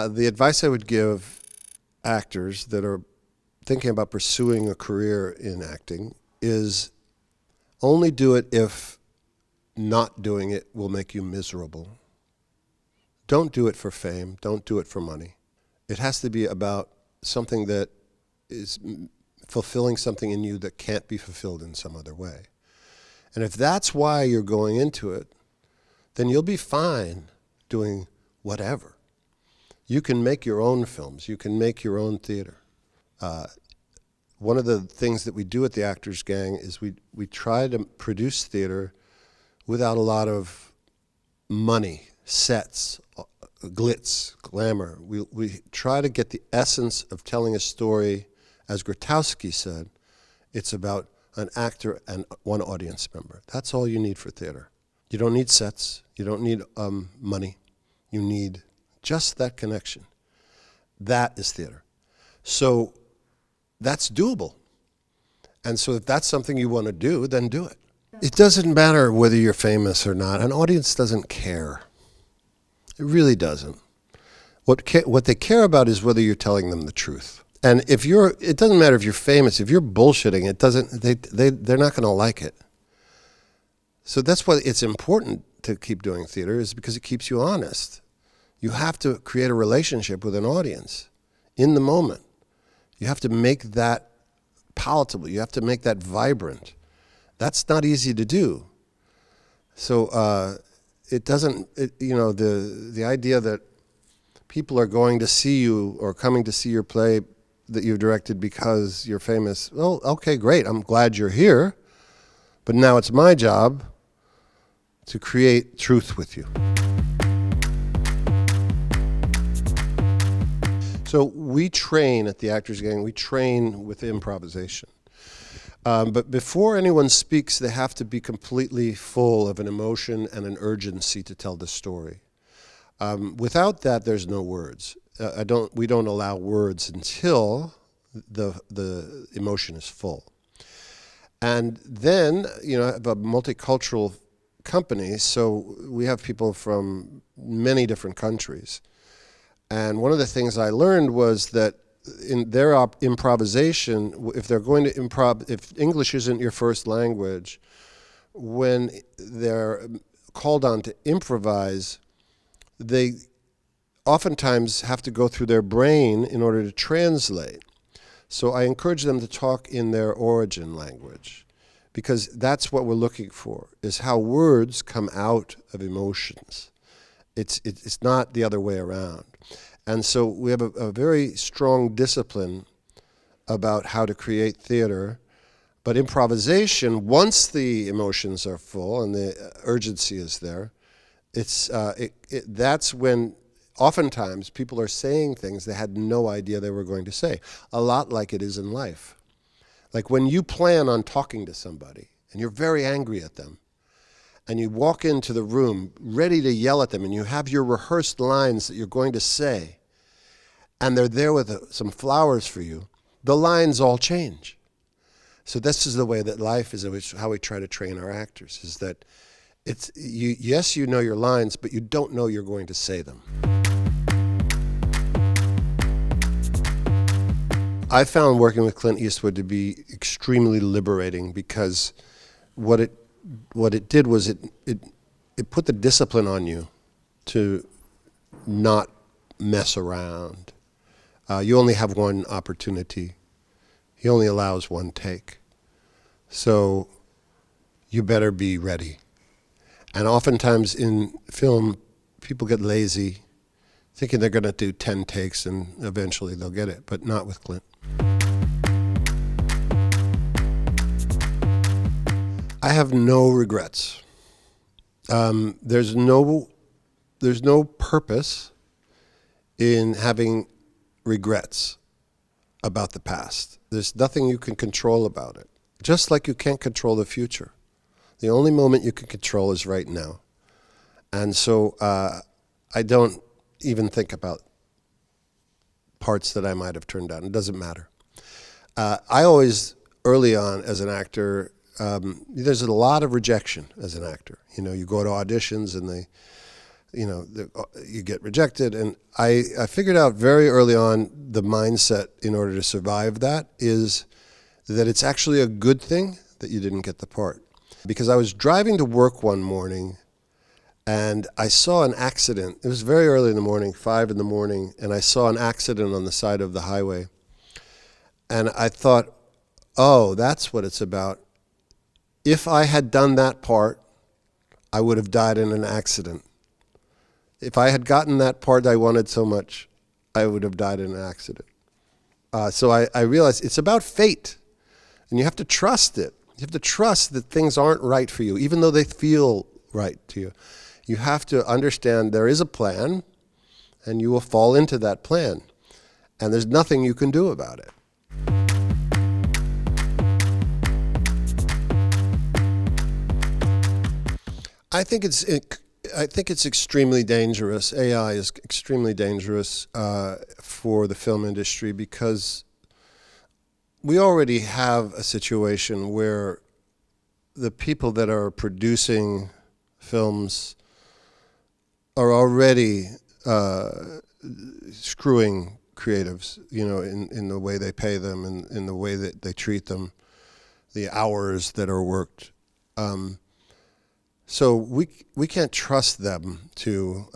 The advice I would give actors that are thinking about pursuing a career in acting is only do it if not doing it will make you miserable. Don't do it for fame. Don't do it for money. It has to be about something that is fulfilling something in you that can't be fulfilled in some other way. And if that's why you're going into it, then you'll be fine doing whatever. You can make your own films. You can make your own theater. One of the things that we do at the Actors Gang is we try to produce theater without a lot of money, sets, glitz, glamour. We try to get the essence of telling a story. As Grotowski said, it's about an actor and one audience member. That's all you need for theater. You don't need sets. You don't need money. You need just that connection. That is theater. So that's doable. And so if that's something you want to do, then do it. It doesn't matter whether you're famous or not. An audience doesn't care. It really doesn't. What they care about is whether you're telling them the truth. And it doesn't matter if you're famous. If you're bullshitting, they're not going to like it. So that's why it's important to keep doing theater, is because it keeps you honest. You have to create a relationship with an audience in the moment. You have to make that palatable. You have to make that vibrant. That's not easy to do. So the idea that people are going to see you or coming to see your play that you've directed because you're famous, well, okay, great. I'm glad you're here. But now it's my job to create truth with you. So we train at the Actors Gang, we train with improvisation. But before anyone speaks, they have to be completely full of an emotion and an urgency to tell the story. Without that, there's no words. We don't allow words until the emotion is full. And then, I have a multicultural company, so we have people from many different countries. And one of the things I learned was that in their improvisation, if they're going to if English isn't your first language, when they're called on to improvise, they oftentimes have to go through their brain in order to translate. So I encourage them to talk in their origin language, because that's what we're looking for, is how words come out of emotions. It's not the other way around. And so we have a very strong discipline about how to create theater. But improvisation, once the emotions are full and the urgency is there, that's when oftentimes people are saying things they had no idea they were going to say. A lot like it is in life. Like when you plan on talking to somebody and you're very angry at them, and you walk into the room ready to yell at them, and you have your rehearsed lines that you're going to say, and they're there with some flowers for you, the lines all change. So this is the way that life is, how we try to train our actors, is that yes, you know your lines, but you don't know you're going to say them. I found working with Clint Eastwood to be extremely liberating, because what it did was it put the discipline on you to not mess around. You only have one opportunity. He only allows one take. So you better be ready. And oftentimes in film, people get lazy, thinking they're going to do 10 takes and eventually they'll get it, but not with Clint. I have no regrets. There's no purpose in having regrets about the past. There's nothing you can control about it. Just like you can't control the future. The only moment you can control is right now. And so I don't even think about parts that I might have turned down. It doesn't matter. I always, early on as an actor, there's a lot of rejection as an actor. You go to auditions and they you get rejected. And I figured out very early on the mindset in order to survive that is that it's actually a good thing that you didn't get the part. Because I was driving to work one morning and I saw an accident. It was very early in the morning, 5 in the morning, and I saw an accident on the side of the highway. And I thought, oh, that's what it's about. If I had done that part, I would have died in an accident. If I had gotten that part I wanted so much, I would have died in an accident. So I realized it's about fate, and you have to trust it. You have to trust that things aren't right for you, even though they feel right to you. You have to understand there is a plan, and you will fall into that plan, and there's nothing you can do about it. I think it's extremely dangerous. AI is extremely dangerous for the film industry because we already have a situation where the people that are producing films are already screwing creatives, in the way they pay them and in the way that they treat them, the hours that are worked. So we can't trust them to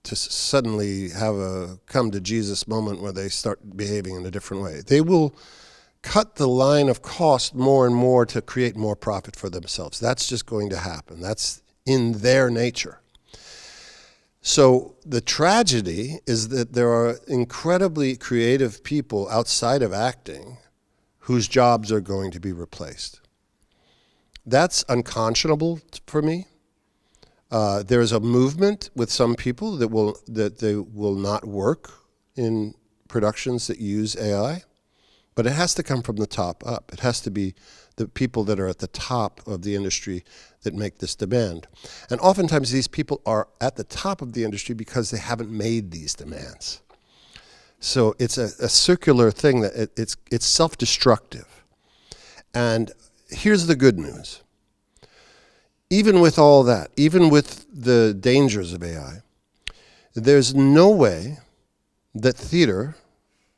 suddenly have a come to Jesus moment where they start behaving in a different way. They will cut the line of cost more and more to create more profit for themselves. That's just going to happen. That's in their nature. So the tragedy is that there are incredibly creative people outside of acting whose jobs are going to be replaced. That's unconscionable for me. There's a movement with some people that they will not work in productions that use AI, but it has to come from the top up. It has to be the people that are at the top of the industry that make this demand. And oftentimes these people are at the top of the industry because they haven't made these demands. So it's a circular thing that it's self-destructive. And here's the good news. Even with all that, even with the dangers of AI, there's no way that theater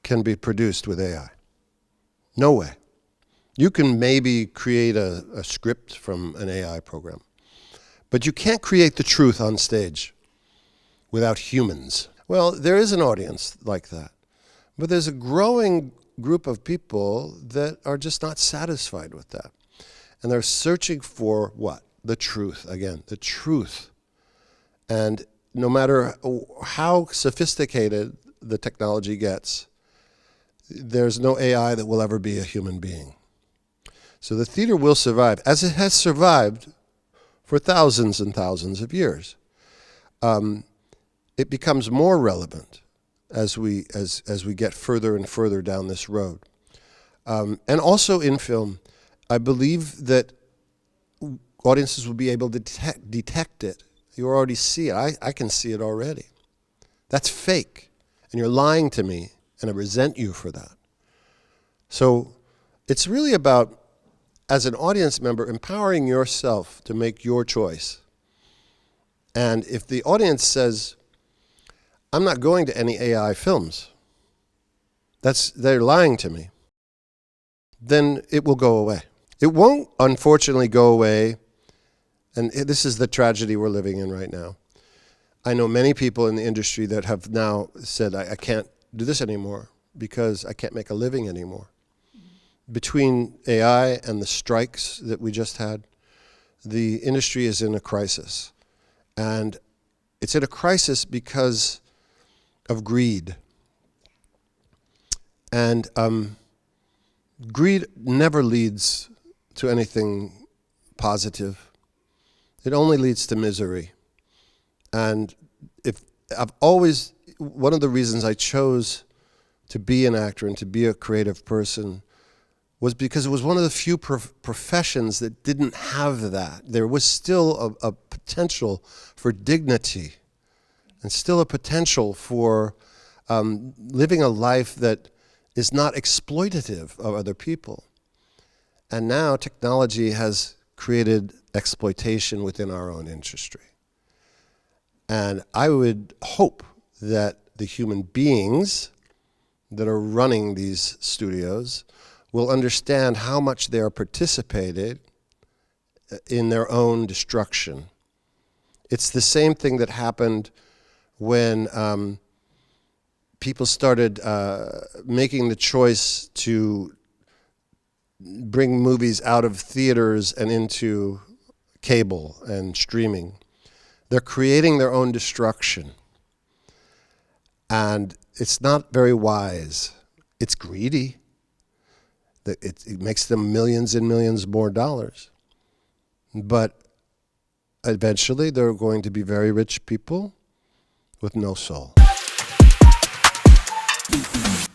can be produced with AI. No way. You can maybe create a script from an AI program, but you can't create the truth on stage without humans. Well, there is an audience like that, but there's a growing group of people that are just not satisfied with that. And they're searching for what? The truth, again, the truth. And no matter how sophisticated the technology gets, there's no AI that will ever be a human being. So the theater will survive, as it has survived for thousands and thousands of years. It becomes more relevant as we get further and further down this road. And also in film, I believe that audiences will be able to detect it. You already see it. I can see it already. That's fake. And you're lying to me, and I resent you for that. So it's really about, as an audience member, empowering yourself to make your choice. And if the audience says, I'm not going to any AI films, they're lying to me, then it will go away. It won't, unfortunately, go away, and this is the tragedy we're living in right now. I know many people in the industry that have now said, I can't do this anymore because I can't make a living anymore. Between AI and the strikes that we just had, the industry is in a crisis. And it's in a crisis because of greed. And greed never leads to anything positive. It only leads to misery. And one of the reasons I chose to be an actor and to be a creative person was because it was one of the few professions that didn't have that. There was still a potential for dignity and still a potential for living a life that is not exploitative of other people. And now technology has created exploitation within our own industry. And I would hope that the human beings that are running these studios will understand how much they are participating in their own destruction. It's the same thing that happened when people started making the choice to bring movies out of theaters and into cable and streaming. They're creating their own destruction. And it's not very wise. It's greedy. It makes them millions and millions more dollars. But eventually, there are going to be very rich people with no soul.